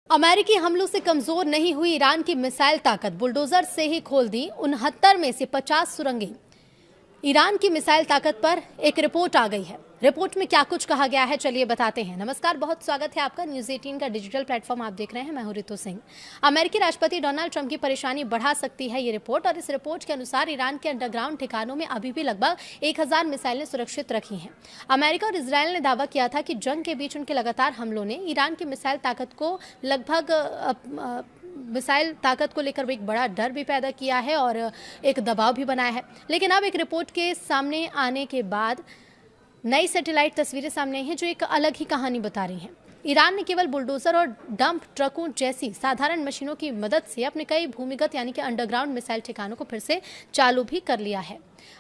अमेरिकी हमलों से कमजोर नहीं हुई ईरान की मिसाइल ताकत, बुलडोजर से ही खोल दी 69 में से 50 सुरंगें। ईरान की मिसाइल ताकत पर एक रिपोर्ट आ गई है। रिपोर्ट में क्या कुछ कहा गया है, चलिए बताते हैं। नमस्कार, बहुत स्वागत है आपका। न्यूज़ 18 का डिजिटल प्लेटफॉर्म आप देख रहे हैं। मैं हूं रितु सिंह। अमेरिकी राष्ट्रपति डोनाल्ड ट्रंप की परेशानी बढ़ा सकती है ये रिपोर्ट, और इस रिपोर्ट के अनुसार ईरान के अंडरग्राउंड ठिकानों में अभी भी लगभग 1000 मिसाइलें सुरक्षित रखी हैं। अमेरिका और इसराइल ने दावा किया था कि जंग के बीच उनके लगातार हमलों ने ईरान की मिसाइल ताकत को मिसाइल ताकत को लेकर एक बड़ा डर भी पैदा किया है और एक दबाव भी बनाया है। लेकिन अब एक रिपोर्ट के सामने आने के बाद नई सैटेलाइट तस्वीरें सामने आई हैं जो एक अलग ही कहानी बता रही हैं। ईरान ने केवल बुलडोजर और डंप ट्रकों जैसी साधारण मशीनों की मदद से अपने कई भूमिगत यानी कि अंडरग्राउंड मिसाइल ठिकानों को फिर से चालू भी कर लिया है।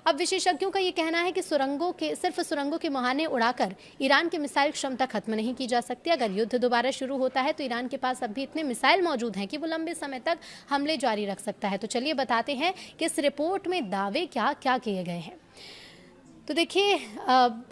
अब विशेषज्ञों का ये कहना है कि सिर्फ सुरंगों के मुहाने उड़ाकर ईरान की मिसाइल क्षमता खत्म नहीं की जा सकती। अगर युद्ध दोबारा शुरू होता है तो ईरान के पास अब भी इतने मिसाइल मौजूद हैं कि वो लंबे समय तक हमले जारी रख सकता है। तो चलिए बताते हैं कि इस रिपोर्ट में दावे क्या क्या किए गए हैं। तो देखिए,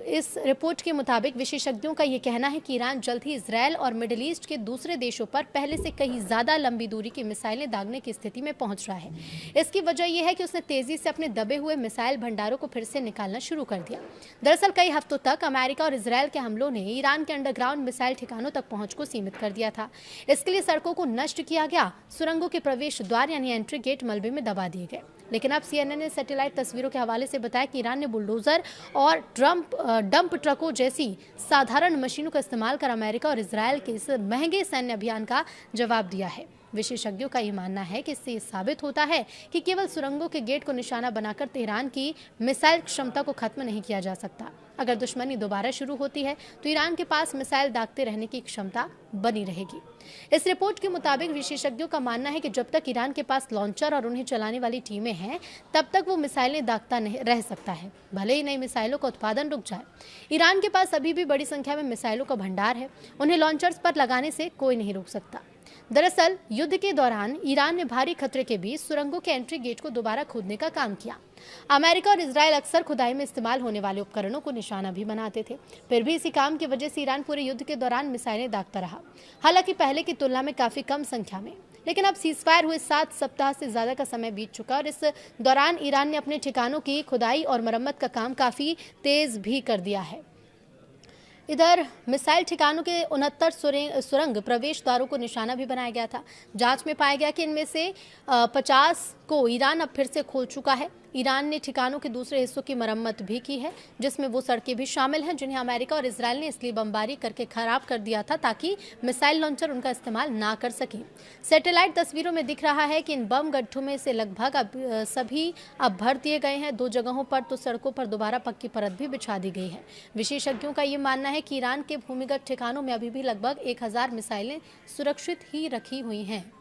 इस रिपोर्ट के मुताबिक विशेषज्ञों का ये कहना है कि ईरान जल्द ही इजरायल और मिडिल ईस्ट के दूसरे देशों पर पहले से कहीं ज़्यादा लंबी दूरी की मिसाइलें दागने की स्थिति में पहुंच रहा है। इसकी वजह यह है कि उसने तेज़ी से अपने दबे हुए मिसाइल भंडारों को फिर से निकालना शुरू कर दिया। दरअसल कई हफ्तों तक अमेरिका और इसराइल के हमलों ने ईरान के अंडरग्राउंड मिसाइल ठिकानों तक पहुँच को सीमित कर दिया था। इसके लिए सड़कों को नष्ट किया गया, सुरंगों के प्रवेश द्वार यानी एंट्री गेट मलबे में दबा दिए गए। लेकिन अब CNN ने सैटेलाइट तस्वीरों के हवाले से बताया कि ईरान ने बुलडोजर और डंप ट्रकों जैसी साधारण मशीनों का इस्तेमाल कर अमेरिका और इसराइल के इस महंगे सैन्य अभियान का जवाब दिया है। विशेषज्ञों का ये मानना है कि इससे साबित होता है कि केवल सुरंगों के गेट को निशाना बनाकर तेहरान की मिसाइल क्षमता को खत्म नहीं किया जा सकता। अगर दुश्मनी दोबारा शुरू होती है तो ईरान के पास मिसाइल दागते रहने की क्षमता बनी रहेगी। इस रिपोर्ट के मुताबिक विशेषज्ञों का मानना है कि जब तक ईरान के पास लॉन्चर और उन्हें चलाने वाली टीमें हैं, तब तक वो मिसाइलें दागता नहीं रह सकता है, भले ही नई मिसाइलों का उत्पादन रुक जाए। ईरान के पास अभी भी बड़ी संख्या में मिसाइलों का भंडार है, उन्हें लॉन्चर्स पर लगाने से कोई नहीं रोक सकता। दरअसल युद्ध के दौरान ईरान ने भारी खतरे के बीच सुरंगों के एंट्री गेट को दोबारा खोदने का काम किया। अमेरिका और इसराइल अक्सर खुदाई में इस्तेमाल होने वाले उपकरणों को निशाना भी बनाते थे। फिर भी इसी काम की वजह से ईरान पूरे युद्ध के दौरान मिसाइलें दागता रहा, हालांकि पहले की तुलना में काफी कम संख्या में। लेकिन अब सीजफायर हुए 7 सप्ताह से ज्यादा का समय बीत चुका और इस दौरान ईरान ने अपने ठिकानों की खुदाई और मरम्मत का काम काफी तेज भी कर दिया है। इधर मिसाइल ठिकानों के 69 सुरंग प्रवेश द्वारों को निशाना भी बनाया गया था। जांच में पाया गया कि इनमें से 50 को ईरान अब फिर से खोल चुका है। ईरान ने ठिकानों के दूसरे हिस्सों की मरम्मत भी की है, जिसमें वो सड़कें भी शामिल हैं जिन्हें अमेरिका और इसराइल ने इसलिए बमबारी करके खराब कर दिया था ताकि मिसाइल लॉन्चर उनका इस्तेमाल ना कर सकें। सैटेलाइट तस्वीरों में दिख रहा है कि इन बम गड्ढों में से लगभग सभी अब भर दिए गए हैं। 2 जगहों पर तो सड़कों पर दोबारा पक्की परत भी बिछा दी गई है। विशेषज्ञों का ये मानना है कि ईरान के भूमिगत ठिकानों में अभी भी लगभग 1000 मिसाइलें सुरक्षित ही रखी हुई हैं।